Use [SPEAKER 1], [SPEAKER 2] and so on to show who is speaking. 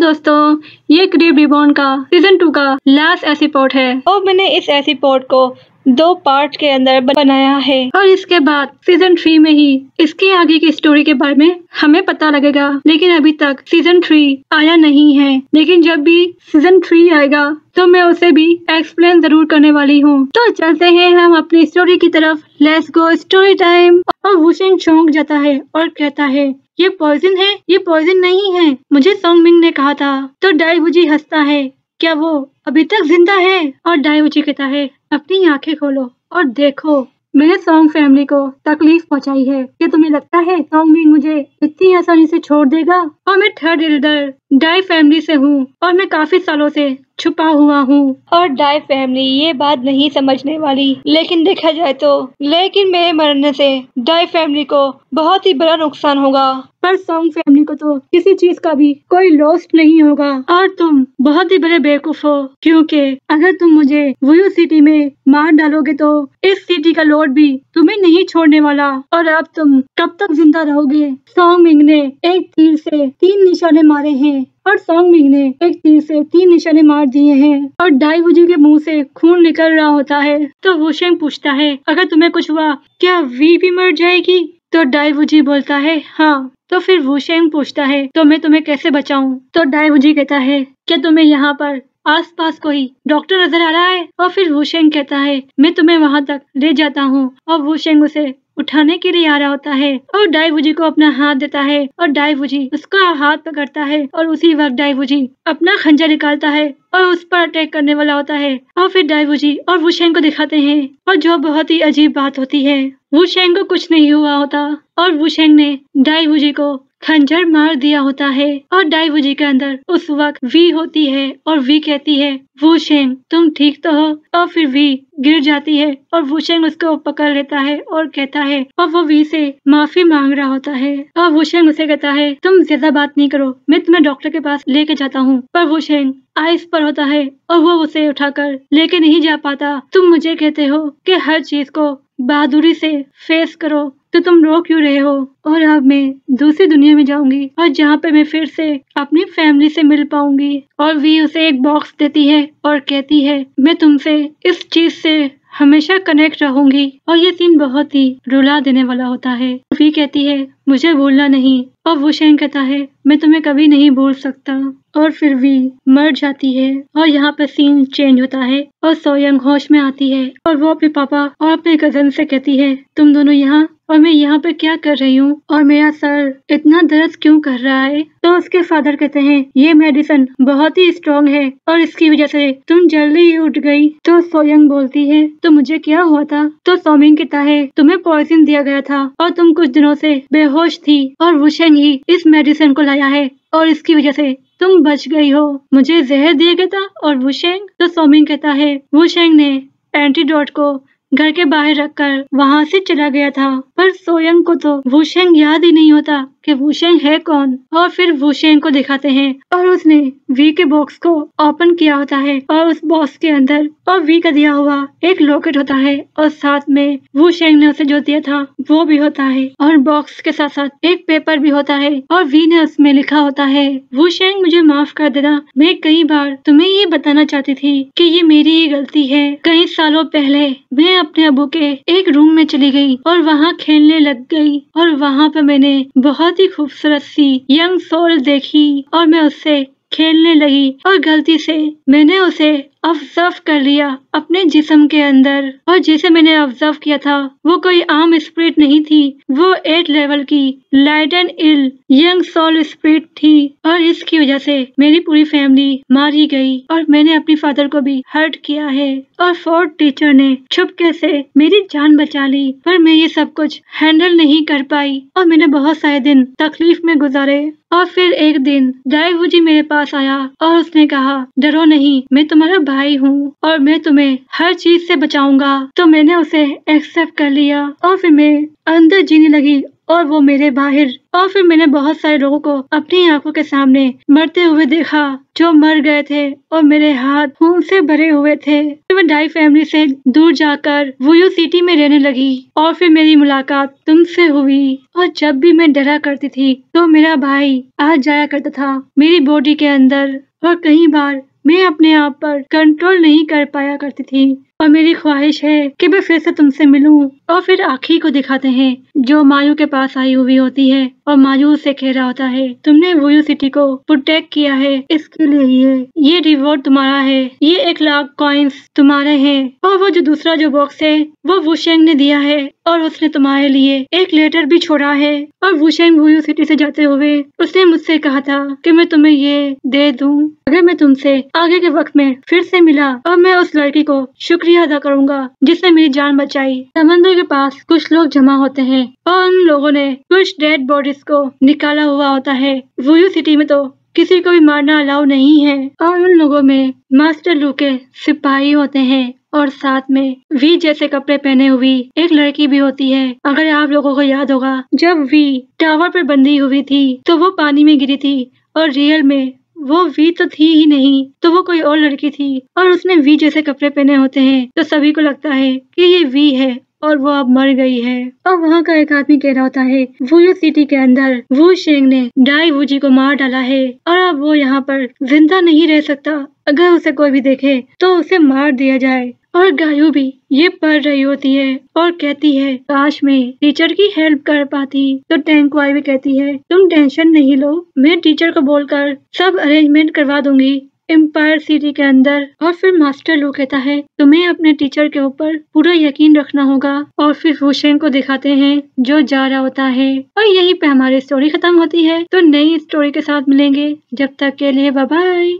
[SPEAKER 1] दोस्तों, ये cream reborn का सीजन 2 का लास्ट एपिसोड है और मैंने इस एपिसोड को 2 पार्ट के अंदर बनाया है और इसके बाद सीजन 3 में ही इसके आगे की स्टोरी के बारे में हमें पता लगेगा। लेकिन अभी तक सीजन 3 आया नहीं है, लेकिन जब भी सीजन 3 आएगा तो मैं उसे भी एक्सप्लेन जरूर करने वाली हूँ। तो चलते हैं हम अपनी स्टोरी की तरफ। Let's go story time. और वुशेंग चौंक जाता है और कहता है, ये पॉइजन है? ये पॉइजन नहीं है, मुझे सोंगमिंग ने कहा था। तो डाइवुजी हंसता है, क्या वो अभी तक जिंदा है? और डाइवुजी कहता है, अपनी आंखें खोलो और देखो, मैंने सोंग फैमिली को तकलीफ पहुंचाई है। क्या तुम्हें लगता है सोंगमिंग मुझे इतनी आसानी से छोड़ देगा? और मैं थर्ड एल्डर डाई फैमिली से हूँ और मैं काफी सालों से छुपा हुआ हूँ और डाई फैमिली ये बात नहीं समझने वाली। लेकिन देखा जाए तो मेरे मरने से डाई फैमिली को बहुत ही बड़ा नुकसान होगा, पर सोंग फैमिली को तो किसी चीज का भी कोई लॉस नहीं होगा। और तुम बहुत ही बड़े बेवकूफ हो, क्योंकि अगर तुम मुझे वुयू सिटी में मार डालोगे तो इस सिटी का लोड भी तुम्हें नहीं छोड़ने वाला और अब तुम कब तक जिंदा रहोगे? सोंगमिंग ने एक तीर से 3 निशाने मारे हैं और सोंगमिंग ने एक तीर से 3 निशाने मार दिए हैं और डाइवुजी के मुंह से खून निकल रहा होता है। तो वुशेंग पूछता है, अगर तुम्हें कुछ हुआ क्या वी भी मर जाएगी? तो डाइवुजी बोलता है, हाँ। तो फिर वुशेंग पूछता है, तो मैं तुम्हें कैसे बचाऊं? तो डाइवुजी कहता है, क्या तुम्हें यहाँ पर आसपास कोई डॉक्टर नजर आ रहा है? और फिर वुशेंग कहता है, मैं तुम्हें वहाँ तक ले जाता हूँ। और वुशेंग उसे उठाने के लिए आ रहा होता है और डाइवुजी को अपना हाथ देता है और डाइवुजी उसका हाथ पकड़ता है और उसी वक्त डाइवुजी अपना खंजर निकालता है और उस पर अटैक करने वाला होता है। और फिर डाइवुजी और वुशेंग को दिखाते हैं और जो बहुत ही अजीब बात होती है, वुशेंग को कुछ नहीं हुआ होता और वुशेंग ने डाइवुजी को खंजर मार दिया होता है और डाइवुजी के अंदर उस वक्त वी होती है और वी कहती है, वुशेंग तुम ठीक तो हो? और फिर वी गिर जाती है और वुशेंग उसको पकड़ लेता है और कहता है, और वो वी से माफी मांग रहा होता है और वुशेंग उसे कहता है, तुम ज्यादा बात नहीं करो, मैं तुम्हें डॉक्टर के पास लेके जाता हूँ। पर वुशेंग आइस पर होता है और वो उसे उठाकर लेके नहीं जा पाता। तुम मुझे कहते हो कि हर चीज को बहादुरी से फेस करो, तो तुम रो क्यों रहे हो? और अब मैं दूसरी दुनिया में जाऊंगी और जहाँ पे मैं फिर से अपनी फैमिली से मिल पाऊंगी। और वी उसे एक बॉक्स देती है और कहती है, मैं तुमसे इस चीज से हमेशा कनेक्ट रहूंगी। और ये सीन बहुत ही रुला देने वाला होता है। वी कहती है, मुझे भूलना नहीं। और वुशेंग कहता है, मैं तुम्हें कभी नहीं भूल सकता। और फिर वी मर जाती है और यहाँ पे सीन चेंज होता है और सोयंग होश में आती है और वो अपने पापा और अपने कजन से कहती है, तुम दोनों यहाँ और मैं यहाँ पे क्या कर रही हूँ और मेरा सर इतना दर्द क्यों कर रहा है? तो उसके फादर कहते हैं, ये मेडिसिन बहुत ही स्ट्रॉन्ग है और इसकी वजह से तुम जल्दी ही उठ गई। तो सोयंग बोलती है, तो मुझे क्या हुआ था? तो सोमिंग कहता है, तुम्हें पॉइजन दिया गया था और तुम कुछ दिनों से बेहोश थी और वुशेंग ही इस मेडिसिन को लाया है और इसकी वजह से तुम बच गई हो। मुझे जहर दिया गया था। और वुशेंग? तो सोमिंग कहता है, वुशेंग ने एंटीडोट को घर के बाहर रखकर वहाँ से चला गया था। पर सोयंग को तो वुशेंग याद ही नहीं होता कि वुशेंग है कौन। और फिर वुशेंग को दिखाते हैं और उसने वी के बॉक्स को ओपन किया होता है और उस बॉक्स के अंदर और वी का दिया हुआ एक लॉकेट होता है और साथ में वुशेंग ने उसे जो दिया था वो भी होता है और बॉक्स के साथ साथ एक पेपर भी होता है और वी ने उसमें लिखा होता है, वुशेंग मुझे माफ कर देना, मैं कई बार तुम्हें ये बताना चाहती थी कि ये मेरी ही गलती है। कई सालों पहले मैं अपने अबू के एक रूम में चली गई और वहाँ खेलने लग गई और वहाँ पर मैंने बहुत ही खूबसूरत सी यंग सोल देखी और मैं उससे खेलने लगी और गलती से मैंने उसे ऑब्जर्व कर लिया अपने जिस्म के अंदर। और जिसे मैंने ऑब्जर्व किया था वो कोई आम स्पिरिट नहीं थी, वो 8 लेवल की light and ill young soul spirit थी और इसकी वजह से मेरी पूरी फैमिली मारी गई और मैंने अपनी फादर को भी हर्ट किया है। और फोर्थ टीचर ने छुपके से मेरी जान बचा ली, पर मैं ये सब कुछ हैंडल नहीं कर पाई और मैंने बहुत सारे दिन तकलीफ में गुजारे। और फिर एक दिन डाइवुजी मेरे पास आया और उसने कहा, डरो नहीं, मैं तुम्हारा भाई हूँ और मैं तुम्हें हर चीज से बचाऊंगा। तो मैंने उसे एक्सेप्ट कर लिया और फिर मैं अंदर जीने लगी और वो मेरे बाहर। और फिर मैंने बहुत सारे लोगों को अपनी आंखों के सामने मरते हुए देखा, जो मर गए थे और मेरे हाथ खून से भरे हुए थे। फिर मैं डाई फैमिली से दूर जाकर वुयू सिटी में रहने लगी और फिर मेरी मुलाकात तुमसे हुई। और जब भी मैं डरा करती थी तो मेरा भाई आ जाया करता था मेरी बॉडी के अंदर, और कई बार मैं अपने आप पर कंट्रोल नहीं कर पाया करती थी। और मेरी ख्वाहिश है कि मैं फिर से तुमसे मिलूं। और फिर आखी को दिखाते हैं जो मायू के पास आई हुई होती है और मायू उसे कह रहा होता है, तुमने वुयू सिटी को प्रोटेक्ट किया है, इसके लिए ये रिवॉर्ड तुम्हारा है, ये 1,00,000 कॉइन्स तुम्हारे हैं। और वो जो दूसरा जो बॉक्स है वो वुशेंग ने दिया है और उसने तुम्हारे लिए एक लेटर भी छोड़ा है। और वुशेंग वुयू सिटी से जाते हुए उसने मुझसे कहा था कि मैं तुम्हें ये दे दूं अगर मैं तुमसे आगे के वक्त में फिर से मिला, और मैं उस लड़की को शुक्रिया अदा करूंगा जिसने मेरी जान बचाई। समंदर के पास कुछ लोग जमा होते हैं और उन लोगों ने कुछ डेड बॉडीज को निकाला हुआ होता है। वुयू सिटी में तो किसी को भी मारना अलाउ नहीं है। और उन लोगों में मास्टर लू के सिपाही होते हैं और साथ में वी जैसे कपड़े पहने हुई एक लड़की भी होती है। अगर आप लोगों को याद होगा, जब वी टावर पर बंधी हुई थी तो वो पानी में गिरी थी और रियल में वो वी तो थी ही नहीं, तो वो कोई और लड़की थी और उसने वी जैसे कपड़े पहने होते हैं, तो सभी को लगता है कि ये वी है और वो अब मर गई है। और वहाँ का एक आदमी कह रहा होता है, वुयू सिटी के अंदर वू शेंग ने डाई वूजी को मार डाला है और अब वो यहाँ पर जिंदा नहीं रह सकता। अगर उसे कोई भी देखे तो उसे मार दिया जाए। और गायू भी ये पढ़ रही होती है और कहती है, काश मैं टीचर की हेल्प कर पाती। तो टैंकवाई भी कहती है, तुम टेंशन नहीं लो, मैं टीचर को बोलकर सब अरेंजमेंट करवा दूंगी एम्पायर सिटी के अंदर। और फिर मास्टर लू कहता है, तुम्हें अपने टीचर के ऊपर पूरा यकीन रखना होगा। और फिर वुशेंग को दिखाते हैं जो जा रहा होता है। और यहीं पे हमारी स्टोरी खत्म होती है। तो नई स्टोरी के साथ मिलेंगे, जब तक के लिए बाय बाय।